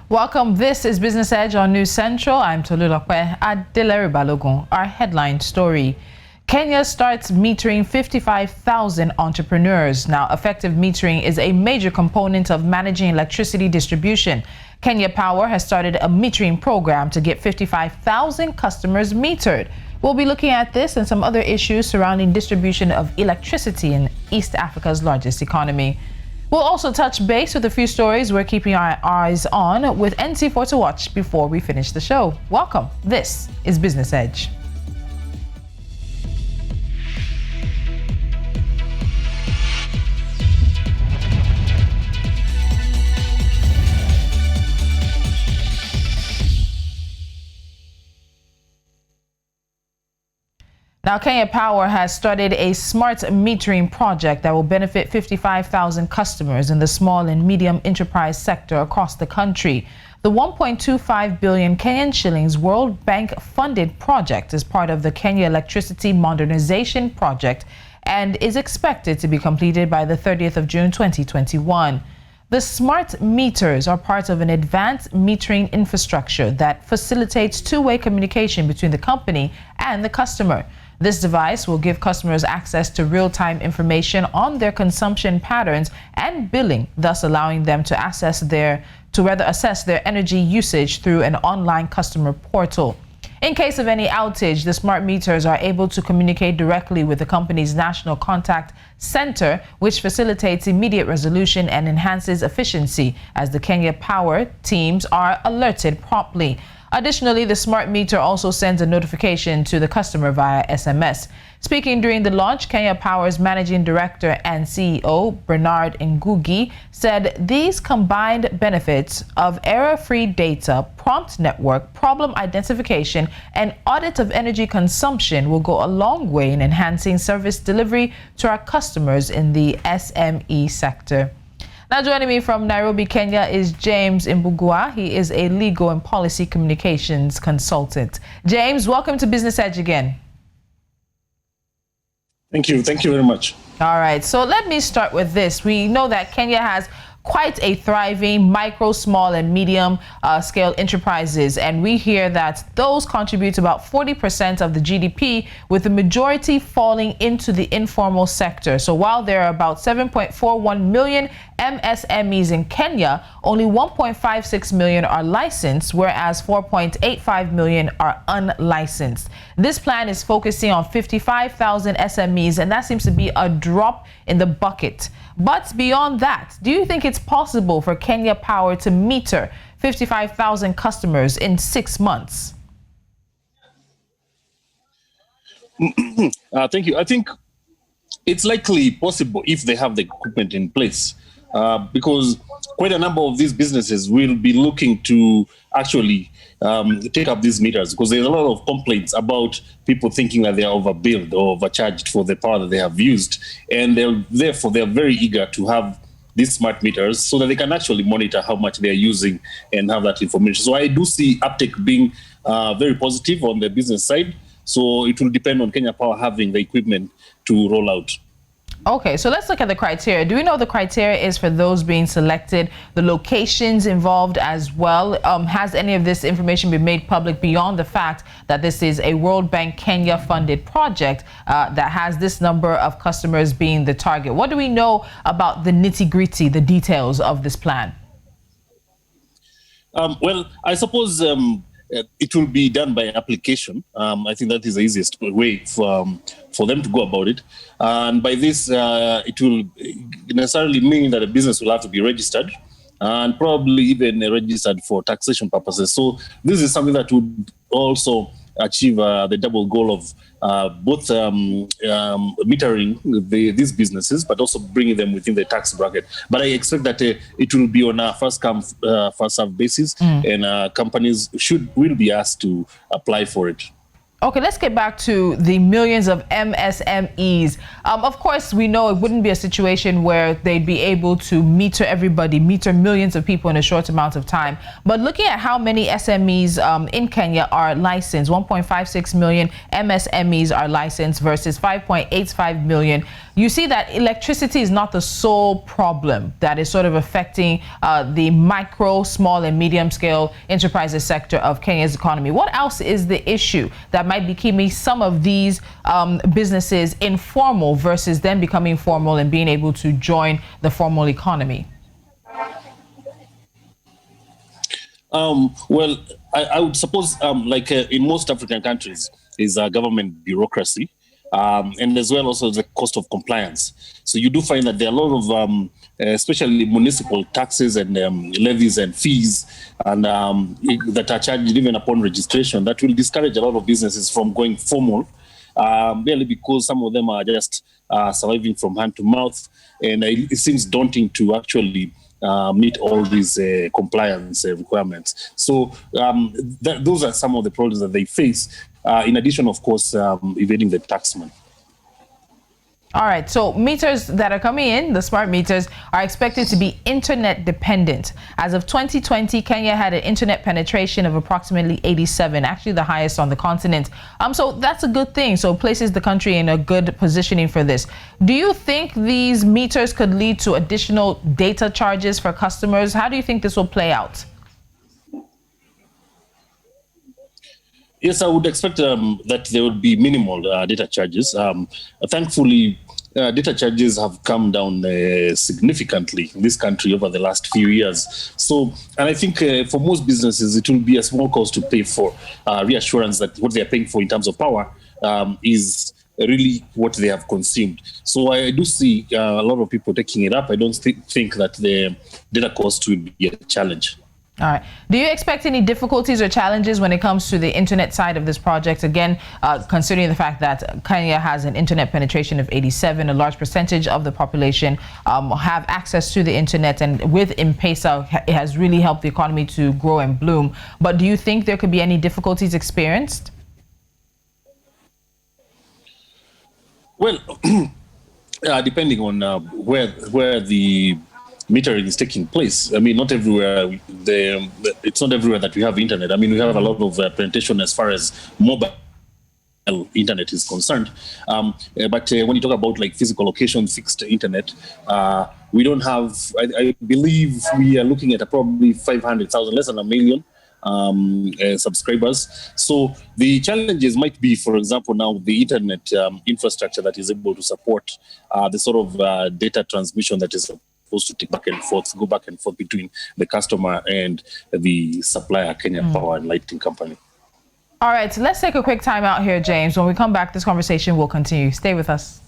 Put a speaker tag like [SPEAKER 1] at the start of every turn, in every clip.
[SPEAKER 1] Welcome. This is Business Edge on News Central. I'm Tolulokwe Adelere Balogun. Our headline story: Kenya starts metering 55,000 entrepreneurs. Now, effective metering is a major component of managing electricity distribution. Kenya Power has started a metering program to get 55,000 customers metered. We'll be looking at this and some other issues surrounding distribution of electricity in East Africa's largest economy. We'll also touch base with a few stories we're keeping our eyes on with NC4 to watch before we finish the show. Welcome. This is Business Edge. Now, Kenya Power has started a smart metering project that will benefit 55,000 customers in the small and medium enterprise sector across the country. The 1.25 billion Kenyan shillings World Bank funded project is part of the Kenya Electricity Modernization Project and is expected to be completed by the 30th of June 2021. The smart meters are part of an advanced metering infrastructure that facilitates two-way communication between the company and the customer. This device will give customers access to real-time information on their consumption patterns and billing, thus allowing them to assess their energy usage through an online customer portal. In case of any outage, the smart meters are able to communicate directly with the company's national contact center, which facilitates immediate resolution and enhances efficiency as the Kenya Power teams are alerted promptly. Additionally, the smart meter also sends a notification to the customer via SMS. Speaking during the launch, Kenya Power's Managing Director and CEO, Bernard Ngugi, said these combined benefits of error-free data, prompt network, problem identification, and audit of energy consumption will go a long way in enhancing service delivery to our customers in the SME sector. Now, joining me from Nairobi, Kenya is James Mbugua. He is a legal and policy communications consultant. James, welcome to Business Edge again.
[SPEAKER 2] Thank you. Thank you very much.
[SPEAKER 1] All right. So let me start with this. We know that Kenya has quite a thriving micro, small and medium scale enterprises. And we hear that those contribute about 40% of the GDP, with the majority falling into the informal sector. So while there are about 7.41 million MSMEs in Kenya, only 1.56 million are licensed, whereas 4.85 million are unlicensed. This plan is focusing on 55,000 SMEs, and that seems to be a drop in the bucket. But beyond that, do you think it's possible for Kenya Power to meter 55,000 customers in 6 months?
[SPEAKER 2] Thank you. I think it's likely possible if they have the equipment in place, because quite a number of these businesses will be looking to actually take up these meters, because there's a lot of complaints about people thinking that they are overbilled or overcharged for the power that they have used, and therefore they're very eager to have these smart meters so that they can actually monitor how much they're using and have that information. So I do see uptake being very positive on the business side. So it will depend on Kenya Power having the equipment to roll out.
[SPEAKER 1] Okay, so let's look at the criteria. Do we know the criteria is for those being selected, the locations involved as well? Has any of this information been made public beyond the fact that this is a World Bank Kenya funded project that has this number of customers being the target? What do we know about the nitty-gritty, the details of this plan?
[SPEAKER 2] Well, I suppose it will be done by application. I think that is the easiest way for them to go about it. And by this, it will necessarily mean that a business will have to be registered and probably even registered for taxation purposes. So this is something that would also achieve the double goal of both metering these businesses, but also bringing them within the tax bracket. But I expect that it will be on a first come, first served basis, and companies will be asked to apply for it.
[SPEAKER 1] Okay, let's get back to the millions of MSMEs. Of course, we know it wouldn't be a situation where they'd be able to meter everybody, meter millions of people in a short amount of time. But looking at how many SMEs in Kenya are licensed, 1.56 million MSMEs are licensed versus 5.85 million you see that electricity is not the sole problem that is sort of affecting the micro, small, and medium scale enterprises sector of Kenya's economy. What else is the issue that might be keeping some of these businesses informal versus then becoming formal and being able to join the formal economy?
[SPEAKER 2] Well, I would suppose, in most African countries, is government bureaucracy, and as well also the cost of compliance. So you do find that there are a lot of, especially municipal taxes and levies and fees, and that are charged even upon registration. That will discourage a lot of businesses from going formal, merely because some of them are just surviving from hand to mouth, and it seems daunting to actually meet all these compliance requirements. So those are some of the problems that they face, in addition, of course, evading the taxman.
[SPEAKER 1] All right, so meters that are coming in, the smart meters, are expected to be internet dependent. As of 2020, Kenya had an internet penetration of approximately 87, actually the highest on the continent. So that's a good thing. So it places the country in a good positioning for this. Do you think these meters could lead to additional data charges for customers? How do you think this will play out?
[SPEAKER 2] Yes, I would expect that there would be minimal data charges. Thankfully, data charges have come down significantly in this country over the last few years. So, and I think for most businesses, it will be a small cost to pay for reassurance that what they are paying for in terms of power is really what they have consumed. So I do see a lot of people taking it up. I don't think that the data cost will be a challenge.
[SPEAKER 1] All right. Do you expect any difficulties or challenges when it comes to the internet side of this project? Again, considering the fact that Kenya has an internet penetration of 87, a large percentage of the population have access to the internet, and with M-Pesa, it has really helped the economy to grow and bloom. But do you think there could be any difficulties experienced?
[SPEAKER 2] Well, depending on where the metering is taking place. I mean, not everywhere. It's not everywhere that we have internet. I mean, we have a lot of penetration as far as mobile internet is concerned. But when you talk about like physical location, fixed internet, we don't have. I believe we are looking at probably 500,000, less than a million subscribers. So the challenges might be, for example, now the internet infrastructure that is able to support the sort of data transmission that is supposed to take go back and forth between the customer and the supplier, Kenya Power and Lighting Company.
[SPEAKER 1] All right, so let's take a quick time out here, James. When we come back, this conversation will continue. Stay with us.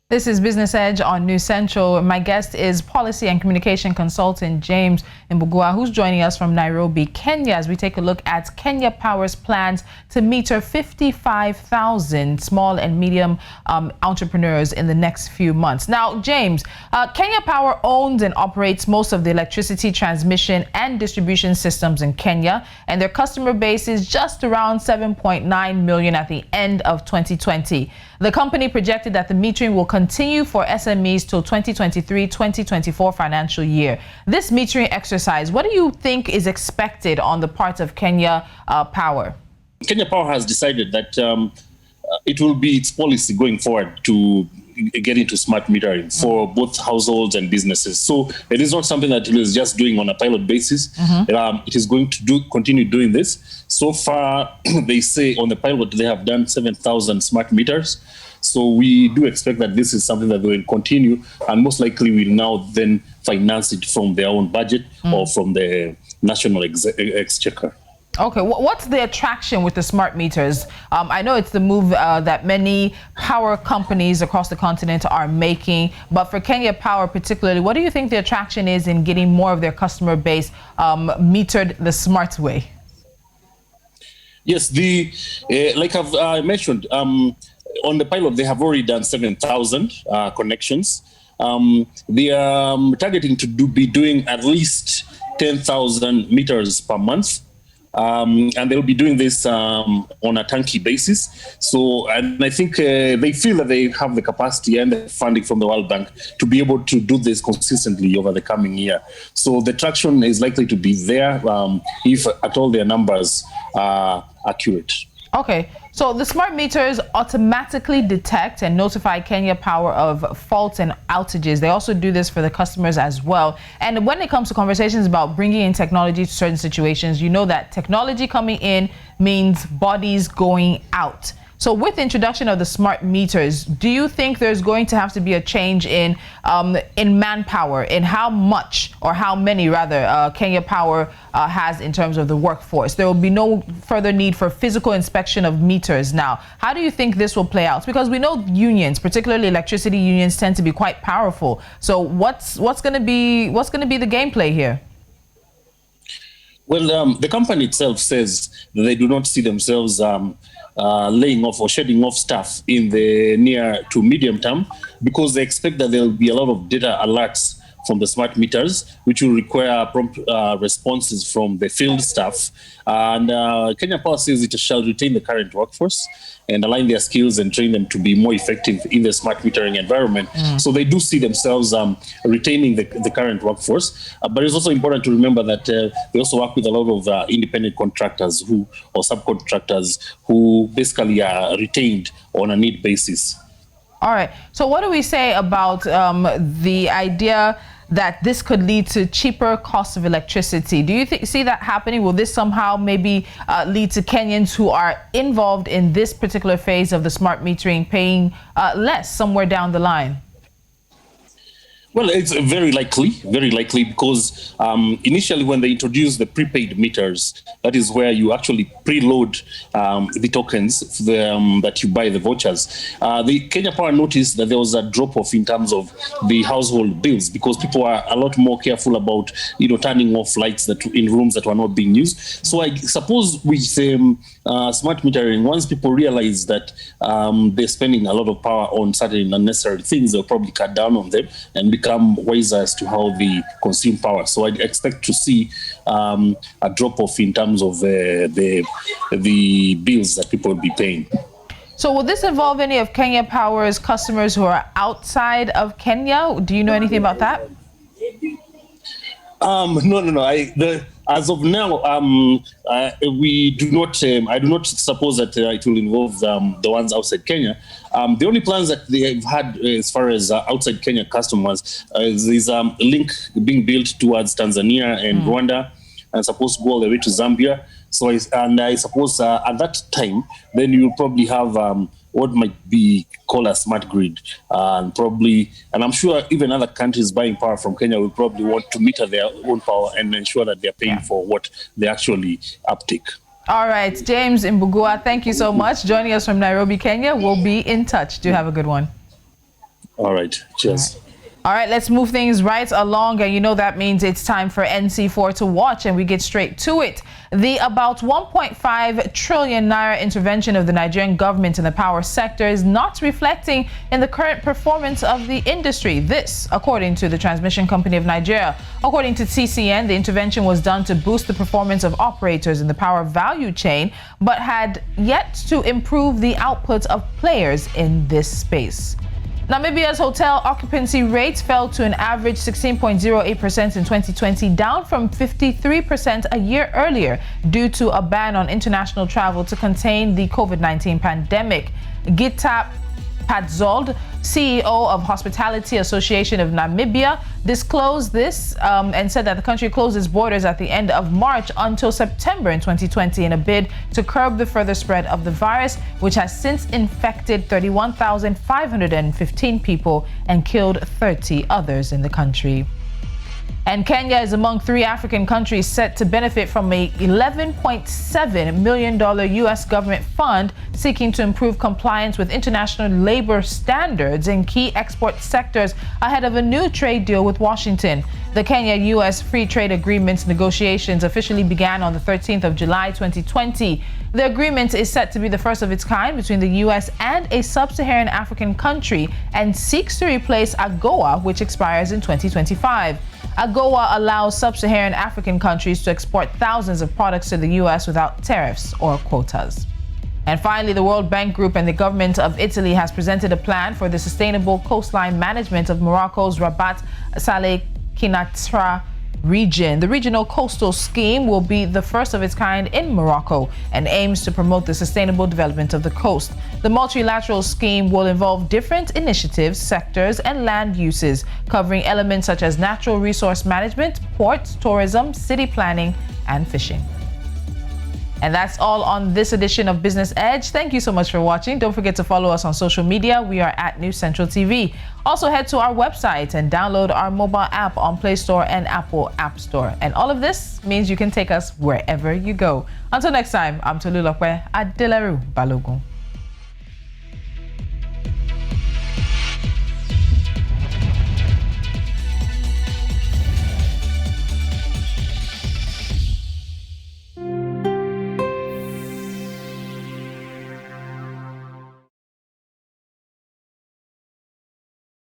[SPEAKER 1] This is Business Edge on News Central. My guest is policy and communication consultant James Mbugua, who's joining us from Nairobi, Kenya, as we take a look at Kenya Power's plans to meter 55,000 small and medium entrepreneurs in the next few months. Now, James, Kenya Power owns and operates most of the electricity transmission and distribution systems in Kenya, and their customer base is just around 7.9 million at the end of 2020. The company projected that the metering will continue for SMEs till 2023-2024 financial year. This metering exercise, what do you think is expected on the part of Kenya Power?
[SPEAKER 2] Kenya Power has decided that it will be its policy going forward to get into smart metering for both households and businesses. So it is not something that it is just doing on a pilot basis. It is going to continue doing this. So far, they say on the pilot, they have done 7,000 smart meters. So we do expect that this is something that they will continue, and most likely will now then finance it from their own budget or from the national exchequer.
[SPEAKER 1] Okay, what's the attraction with the smart meters? I know it's the move that many power companies across the continent are making, but for Kenya Power particularly, what do you think the attraction is in getting more of their customer base metered the smart way?
[SPEAKER 2] Yes, like I've mentioned, on the pilot, they have already done 7,000 connections. They are targeting to be doing at least 10,000 meters per month. and they'll be doing this on a turnkey basis. So, and I think they feel that they have the capacity and the funding from the World Bank to be able to do this consistently over the coming year. So the traction is likely to be there if at all their numbers are accurate.
[SPEAKER 1] Okay, so the smart meters automatically detect and notify Kenya Power of faults and outages. They also do this for the customers as well. And when it comes to conversations about bringing in technology to certain situations, you know that technology coming in means bodies going out. So with the introduction of the smart meters, do you think there's going to have to be a change in manpower, in how much or how many rather Kenya Power has in terms of the workforce? There will be no further need for physical inspection of meters now. How do you think this will play out? Because we know unions, particularly electricity unions, tend to be quite powerful. So what's going to be the gameplay here?
[SPEAKER 2] Well, the company itself says that they do not see themselves laying off or shedding off staff in the near to medium term, because they expect that there will be a lot of data alerts from the smart meters, which will require prompt responses from the field staff. And Kenya Power says it shall retain the current workforce and align their skills and train them to be more effective in the smart metering environment. So they do see themselves retaining the current workforce. But it's also important to remember that they also work with a lot of independent contractors or subcontractors who basically are retained on a need basis.
[SPEAKER 1] All right. So what do we say about the idea that this could lead to cheaper costs of electricity? Do you see that happening? Will this somehow maybe lead to Kenyans who are involved in this particular phase of the smart metering paying less somewhere down the line?
[SPEAKER 2] Well, it's very likely, because initially when they introduced the prepaid meters, that is where you actually preload the tokens that you buy the vouchers. The Kenya Power noticed that there was a drop-off in terms of the household bills, because people are a lot more careful about, turning off lights in rooms that were not being used. So I suppose with smart metering, once people realize that they're spending a lot of power on certain unnecessary things, they'll probably cut down on them and become wiser as to how they consume power. So I expect to see a drop-off in terms of the bills that people will be paying.
[SPEAKER 1] So will this involve any of Kenya Power's customers who are outside of Kenya? Do you know anything about that?
[SPEAKER 2] No. As of now, we do not. I do not suppose that it will involve the ones outside Kenya. The only plans that they have had as far as outside Kenya customers is a link being built towards Tanzania and Rwanda, and supposed to go all the way to Zambia. So, I suppose at that time, then you will probably have what might be called a smart grid, and I'm sure even other countries buying power from Kenya will probably want to meter their own power and ensure that they're paying for what they actually uptake.
[SPEAKER 1] All right, James Mbugua, thank you so much. Joining us from Nairobi, Kenya. We'll be in touch. Do have a good one.
[SPEAKER 2] All right, cheers.
[SPEAKER 1] All right, let's move things right along. And that means it's time for NC4 to watch, and we get straight to it. The about 1.5 trillion naira intervention of the Nigerian government in the power sector is not reflecting in the current performance of the industry. This, according to the Transmission Company of Nigeria. According to TCN, the intervention was done to boost the performance of operators in the power value chain, but had yet to improve the output of players in this space. Namibia's hotel occupancy rates fell to an average 16.08% in 2020, down from 53% a year earlier due to a ban on international travel to contain the COVID-19 pandemic. Gita Padzold, CEO of Hospitality Association of Namibia, disclosed this and said that the country closed its borders at the end of March until September in 2020 in a bid to curb the further spread of the virus, which has since infected 31,515 people and killed 30 others in the country. And Kenya is among 3 African countries set to benefit from a $11.7 million U.S. government fund seeking to improve compliance with international labor standards in key export sectors ahead of a new trade deal with Washington. The Kenya-U.S. Free Trade Agreement negotiations officially began on the 13th of July 2020. The agreement is set to be the first of its kind between the U.S. and a sub-Saharan African country and seeks to replace AGOA, which expires in 2025. AGOA allows sub-Saharan African countries to export thousands of products to the U.S. without tariffs or quotas. And finally, the World Bank Group and the government of Italy has presented a plan for the sustainable coastline management of Morocco's Rabat Saleh Kinatra region. The regional coastal scheme will be the first of its kind in Morocco and aims to promote the sustainable development of the coast. The multilateral scheme will involve different initiatives, sectors, and land uses, covering elements such as natural resource management, ports, tourism, city planning, and fishing. And that's all on this edition of Business Edge. Thank you so much for watching. Don't forget to follow us on social media. We are at News Central TV. Also head to our website and download our mobile app on Play Store and Apple App Store. And all of this means you can take us wherever you go. Until next time, I'm Tolulokwe Adelaru Balogun.